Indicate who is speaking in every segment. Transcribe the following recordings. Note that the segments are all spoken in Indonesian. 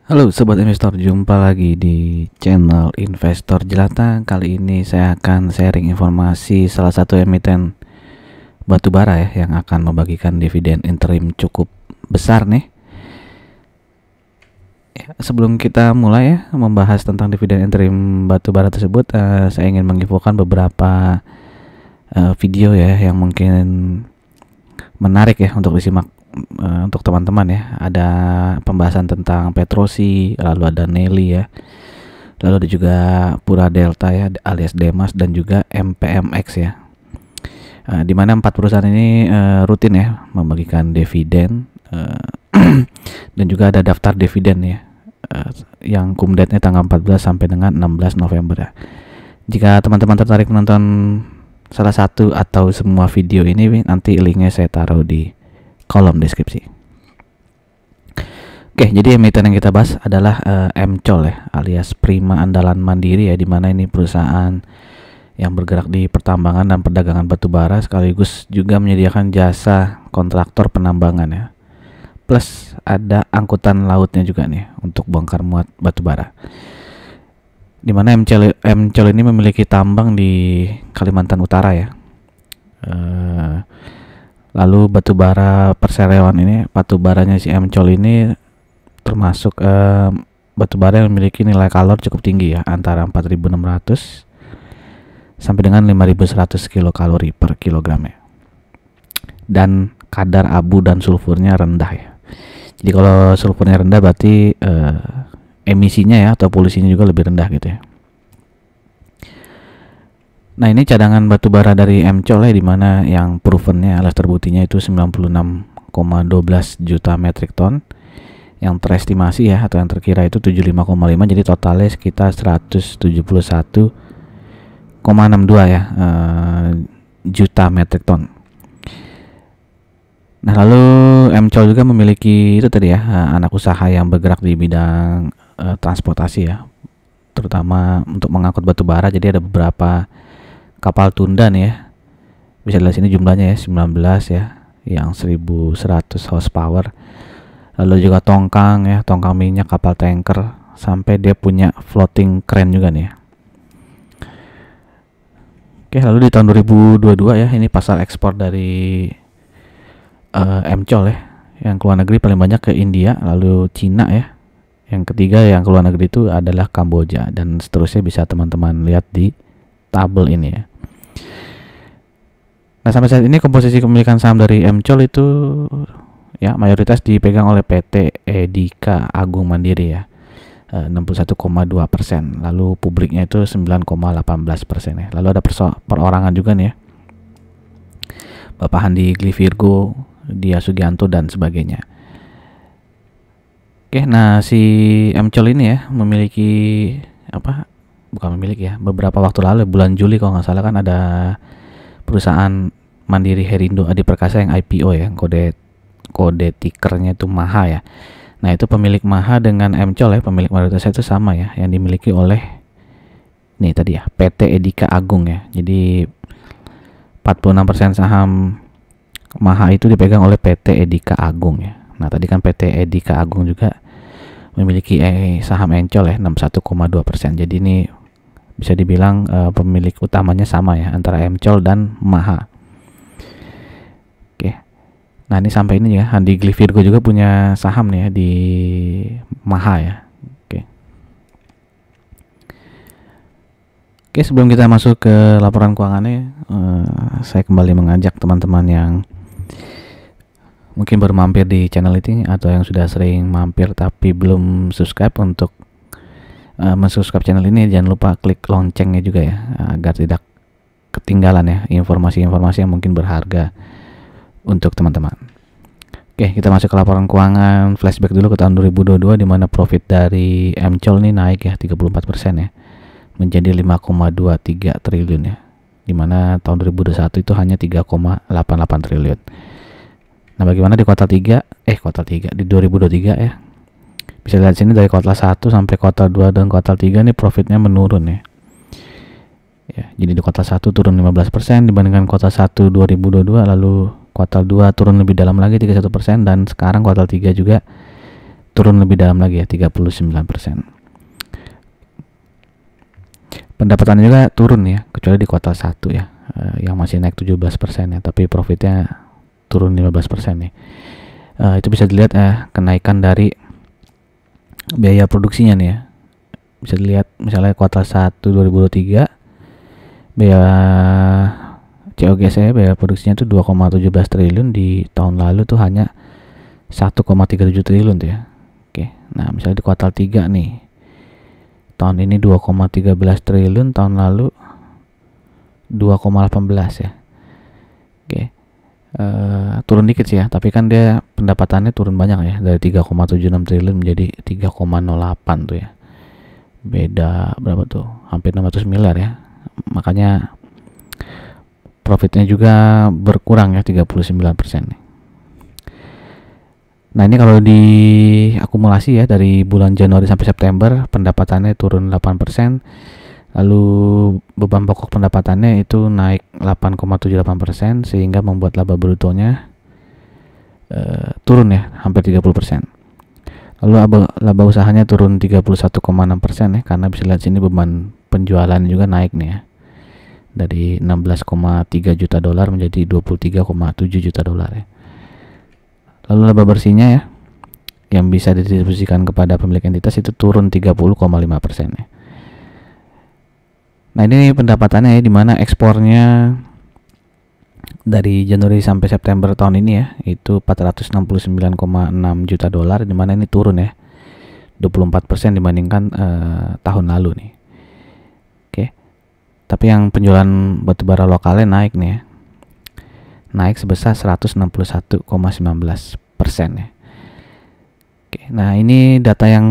Speaker 1: Halo Sobat Investor, jumpa lagi di channel Investor Jelata. Kali ini saya akan sharing informasi salah satu emiten batubara ya, yang akan membagikan dividen interim cukup besar nih. Sebelum kita mulai ya membahas tentang dividen interim batubara tersebut, saya ingin menginfokan beberapa video ya yang mungkin menarik ya untuk disimak untuk teman-teman ya. Ada pembahasan tentang Petrosi, lalu ada Nelly ya, lalu ada juga Pura Delta ya alias Demas, dan juga MPMX ya. Di mana 4 perusahaan ini rutin ya membagikan dividen dan juga ada daftar dividen ya yang cum date-nya tanggal 14 sampai dengan 16 November ya. Jika teman-teman tertarik menonton salah satu atau semua video ini, nanti linknya saya taruh di kolom deskripsi. Oke, jadi emiten yang kita bahas adalah MCOL ya, alias Prima Andalan Mandiri ya, dimana ini perusahaan yang bergerak di pertambangan dan perdagangan batubara, sekaligus juga menyediakan jasa kontraktor penambangan ya. Plus ada angkutan lautnya juga nih untuk bongkar muat batubara. Dimana MCOL ini memiliki tambang di Kalimantan Utara ya. Lalu batubara perseroan ini, batubaranya si MCOL ini termasuk batubara yang memiliki nilai kalor cukup tinggi ya, antara 4.600 sampai dengan 5.100 kilokalori per kilogram ya. Dan kadar abu dan sulfurnya rendah ya. Jadi kalau sulfurnya rendah berarti emisinya ya atau polusinya juga lebih rendah gitu ya. Nah, ini cadangan batubara dari MCOL ya, dimana yang provennya alias terbuktinya itu 96,12 juta metrik ton, yang terestimasi ya atau yang terkira itu 75,5, jadi totalnya sekitar 171,62 ya juta metrik ton. Nah, lalu MCOL juga memiliki itu tadi ya, anak usaha yang bergerak di bidang transportasi ya, terutama untuk mengangkut batubara. Jadi ada beberapa kapal tunda nih ya, bisa dilihat sini jumlahnya ya, 19 ya, yang 1100 horsepower. Lalu juga tongkang ya, tongkang minyak, kapal tanker, sampai dia punya floating crane juga nih ya. Oke, lalu di tahun 2022 ya, ini pasar ekspor dari MCOL ya, yang keluar negeri paling banyak ke India, lalu Cina ya, yang ketiga yang keluar negeri itu adalah Kamboja, dan seterusnya bisa teman-teman lihat di tabel ini ya. Nah, sampai saat ini komposisi kepemilikan saham dari MCOL itu ya mayoritas dipegang oleh PT Edika Agung Mandiri ya, 61,2%. Lalu publiknya itu 9,18% ya. Lalu ada perorangan juga nih ya, Bapak Handi Glivirgo, Dia Sugianto, dan sebagainya. Oke, nah si MCOL ini ya memiliki beberapa waktu lalu, bulan Juli kalau nggak salah, kan ada perusahaan Mandiri Herindo Adi Perkasa yang IPO ya, kode tikernya itu MAHA ya. Nah, itu pemilik MAHA dengan MCOL ya, pemilik mayoritasnya itu sama ya, yang dimiliki oleh nih tadi ya, PT Edika Agung ya. Jadi 46% saham MAHA itu dipegang oleh PT Edika Agung ya. Nah, tadi kan PT Edika Agung juga memiliki saham MCOL ya, 61,2%. Jadi ini bisa dibilang pemilik utamanya sama ya, antara MCOL dan MAHA. Oke. Nah, ini sampai ini ya, Handi Glivirgo juga punya saham nih ya di MAHA ya. Oke, sebelum kita masuk ke laporan keuangannya, saya kembali mengajak teman-teman yang mungkin baru mampir di channel ini atau yang sudah sering mampir tapi belum subscribe untuk mensubscribe channel ini. Jangan lupa klik loncengnya juga ya, agar tidak ketinggalan ya informasi-informasi yang mungkin berharga untuk teman-teman. Oke, kita masuk ke laporan keuangan. Flashback dulu ke tahun 2022, di mana profit dari MCOL ini naik ya 34% ya, menjadi 5,23 triliun ya, di mana tahun 2021 itu hanya 3,88 triliun. Nah, bagaimana di kuartal 3 di 2023 ya? Bisa lihat sini dari kuartal 1 sampai kuartal 2 dan kuartal 3 nih profitnya menurun ya. Ya, jadi di kuartal 1 turun 15% dibandingkan kuartal 1 2022, lalu kuartal 2 turun lebih dalam lagi 31%, dan sekarang kuartal 3 juga turun lebih dalam lagi ya, 39%. Pendapatannya juga turun ya, kecuali di kuartal 1 ya, yang masih naik 17% ya, tapi profitnya turun 15% nih. Itu bisa dilihat kenaikan dari biaya produksinya nih ya. Bisa dilihat misalnya kuartal 1 2023 biaya COGS biaya produksinya tuh 2,17 triliun, di tahun lalu tuh hanya 1,37 triliun tuh ya. Oke, nah misalnya di kuartal 3 nih, tahun ini 2,13 triliun, tahun lalu 2,18 ya. Oke. Turun dikit sih ya, tapi kan dia pendapatannya turun banyak ya, dari 3,76 triliun menjadi 3,08 tuh ya. Beda berapa tuh? Hampir 600 miliar ya. Makanya profitnya juga berkurang ya, 39% nih. Nah, ini kalau diakumulasi ya, dari bulan Januari sampai September pendapatannya turun 8%, lalu beban pokok pendapatannya itu naik 8,78%, sehingga membuat laba brutonya turun ya, hampir 30%. Lalu laba usahanya turun 31,6% ya, karena bisa lihat sini beban penjualan juga naik nih ya, dari 16,3 juta dolar menjadi 23,7 juta dolar ya. Lalu laba bersihnya ya, yang bisa didistribusikan kepada pemilik entitas itu turun 30,5% ya. Nah, ini pendapatannya ya, dimana ekspornya dari Januari sampai September tahun ini ya, itu 469,6 juta dolar, dimana ini turun ya, 24% dibandingkan tahun lalu nih. Oke. Tapi yang penjualan batubara lokalnya naik nih ya, naik sebesar 161,19% ya. Oke, nah ini data yang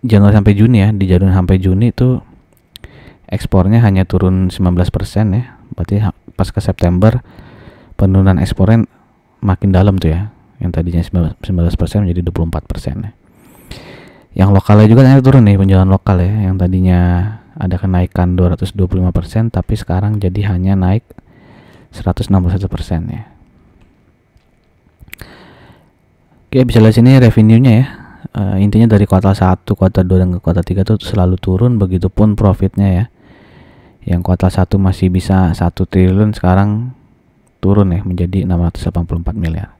Speaker 1: Januari sampai Juni ya. Di Januari sampai Juni itu ekspornya hanya turun 19% ya. Berarti pas ke September penurunan ekspornya makin dalam tuh ya. Yang tadinya 19% menjadi 24% ya. Yang lokalnya juga ternyata turun nih, penjualan lokal ya. Yang tadinya ada kenaikan 225%, tapi sekarang jadi hanya naik 161% ya. Oke, bisa lihat sini revenue-nya ya. Intinya dari kuartal 1, kuartal 2 dan kuartal 3 itu selalu turun, begitupun profitnya ya. Yang kuartal 1 masih bisa 1 triliun, sekarang turun ya menjadi 684 miliar.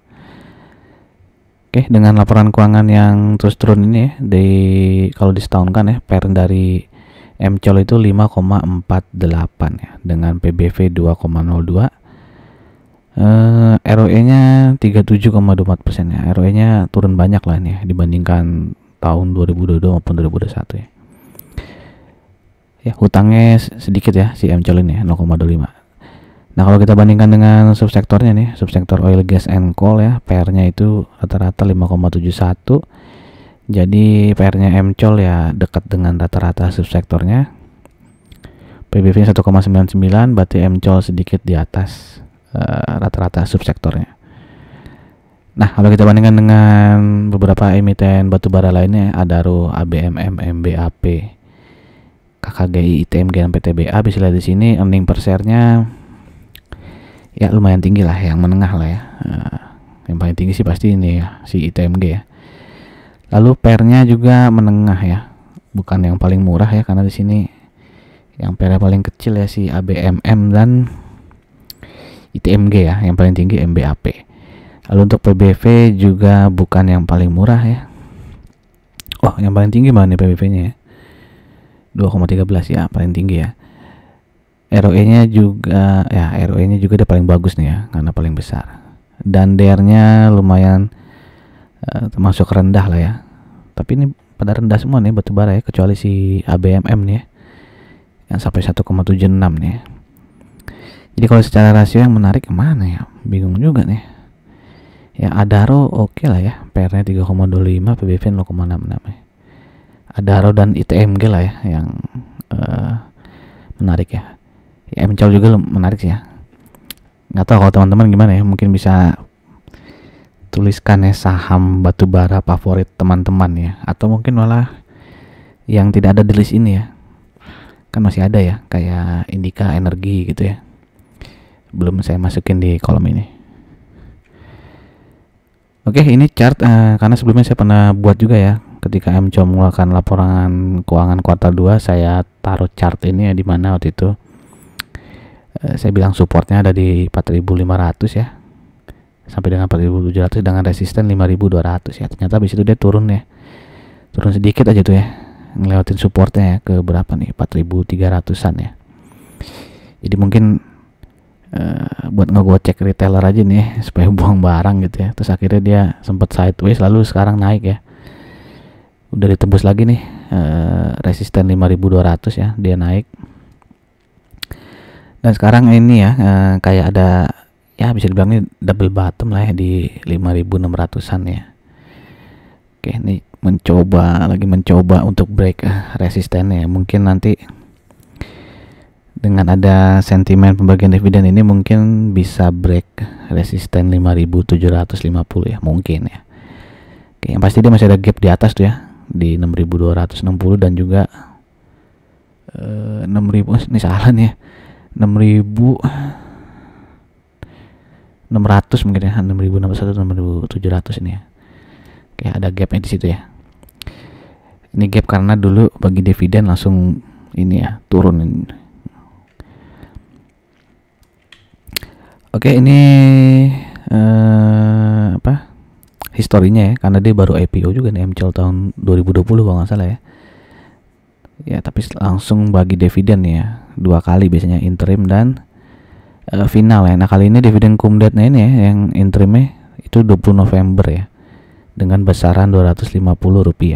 Speaker 1: Oke, dengan laporan keuangan yang terus turun ini ya, kalau disetahunkan ya, PER dari MCOL itu 5,48 ya, dengan PBV 2,02. ROE-nya 37,24% ya. ROE-nya turun banyak lah nih ya, dibandingkan tahun 2022 maupun 2021 ya. Ya, hutangnya sedikit ya si MCOL ini ya, 0,25. Nah, kalau kita bandingkan dengan subsektornya nih, subsektor oil, gas, and coal ya, PR-nya itu rata-rata 5,71. Jadi PR-nya MCOL ya dekat dengan rata-rata subsektornya. PBV 1,99, berarti MCOL sedikit di atas rata-rata subsektornya. Nah, kalau kita bandingkan dengan beberapa emiten batubara lainnya, Adaro, ABMM, MBAP, KKGI, ITMG, dan PTBA, bisa lihat di sini earning per share-nya ya lumayan tinggi lah, yang menengah lah ya. Yang paling tinggi sih pasti ini ya, si ITMG ya. Lalu PER-nya juga menengah ya, bukan yang paling murah ya, karena di sini yang PER paling kecil ya si ABMM dan ITMG ya, yang paling tinggi MBAP. Lalu untuk PBV juga bukan yang paling murah ya. Oh, yang paling tinggi mana nih PBV-nya ya? 2,13 ya, paling tinggi ya. ROE-nya juga ya, ROE-nya juga dia paling bagus nih ya, karena paling besar. Dan DR-nya lumayan termasuk rendah lah ya. Tapi ini pada rendah semua nih batubara ya, kecuali si ABMM nih ya, yang sampai 1,76 nih ya. Jadi kalau secara rasio yang menarik kemana ya? Bingung juga nih. Ya Adaro oke lah ya, PR-nya 3,25, PBV 0,66 ya. Adaro dan ITMG lah ya yang menarik ya. Ya MCOL juga menarik sih ya. Nggak tahu kalau teman-teman gimana ya, mungkin bisa tuliskan ya saham batubara favorit teman-teman ya, atau mungkin malah yang tidak ada di list ini ya. Kan masih ada ya, kayak Indika Energi gitu ya, belum saya masukin di kolom ini. Oke, ini chart karena sebelumnya saya pernah buat juga ya. Ketika MCO mengeluarkan laporan keuangan kuartal 2, saya taruh chart ini ya, di mana waktu itu saya bilang supportnya ada di 4.500 ya. Sampai dengan 4.700 dengan resisten 5.200 ya. Ternyata habis itu dia turun ya. Turun sedikit aja tuh ya. Ngelewatin supportnya ya ke berapa nih? 4.300-an ya. Jadi mungkin buat ngegocek retailer aja nih supaya buang barang gitu ya. Terus akhirnya dia sempat sideways lalu sekarang naik ya. Udah ditembus lagi nih resisten 5.200 ya, dia naik. Dan sekarang ini ya kayak ada ya bisa dibilang ini double bottom lah ya di 5.600-an ya. Oke, ini mencoba untuk break resistennya. Mungkin nanti dengan ada sentimen pembagian dividen ini mungkin bisa break resisten 5.750 ya, mungkin ya. Oke, yang pasti dia masih ada gap di atas tuh ya, di 6.260 dan juga 6.000 ini salah nih ya, 6.600 mungkin ya, 6.600 6.700 ini ya. Oke, ada gapnya di situ ya. Ini gap karena dulu bagi dividen langsung ini ya, turun. Oke, ini historinya ya, karena dia baru IPO juga nih, MCO tahun 2020 kalau nggak salah ya. Ya, tapi langsung bagi dividen ya, 2 kali biasanya, interim dan final ya. Nah, kali ini dividen kumdatnya ini ya, yang interimnya itu 20 November ya, dengan besaran Rp250.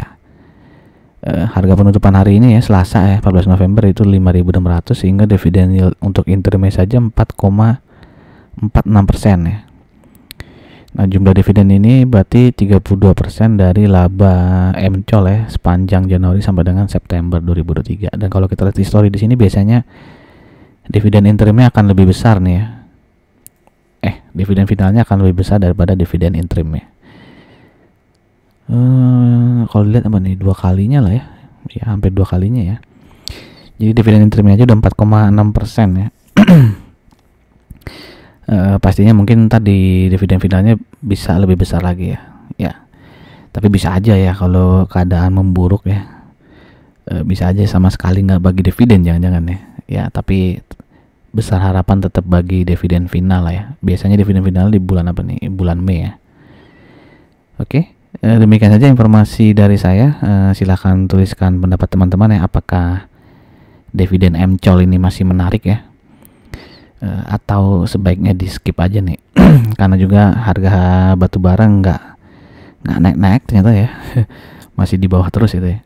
Speaker 1: Harga penutupan hari ini ya, Selasa ya, 14 November itu 5.600, sehingga dividen yield untuk interimnya saja 4,46% ya. Nah, jumlah dividen ini berarti 32% dari laba MCOL ya, sepanjang Januari sampai dengan September 2023. Dan kalau kita lihat histori di sini biasanya dividen interimnya akan lebih besar nih ya. Dividen finalnya akan lebih besar daripada dividen interimnya. Kalau dilihat apa nih, 2 kalinya lah ya. Ya, hampir 2 kalinya ya. Jadi dividen interimnya aja udah 4,6% ya. Pastinya mungkin tadi dividen finalnya bisa lebih besar lagi ya. Ya, tapi bisa aja ya kalau keadaan memburuk ya. Bisa aja sama sekali nggak bagi dividen, jangan-jangan ya. Ya, tapi besar harapan tetap bagi dividen final lah ya. Biasanya dividen final di bulan apa nih? Bulan Mei ya. Oke, demikian saja informasi dari saya. Silahkan tuliskan pendapat teman-teman ya. Apakah dividen MCOL ini masih menarik ya? Atau sebaiknya di skip aja nih. Karena juga harga batu bara nggak naik-naik ternyata ya. Masih di bawah terus itu ya.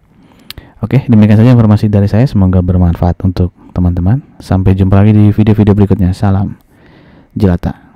Speaker 1: Oke, demikian saja informasi dari saya, semoga bermanfaat untuk teman-teman. Sampai jumpa lagi di video-video berikutnya. Salam jelata.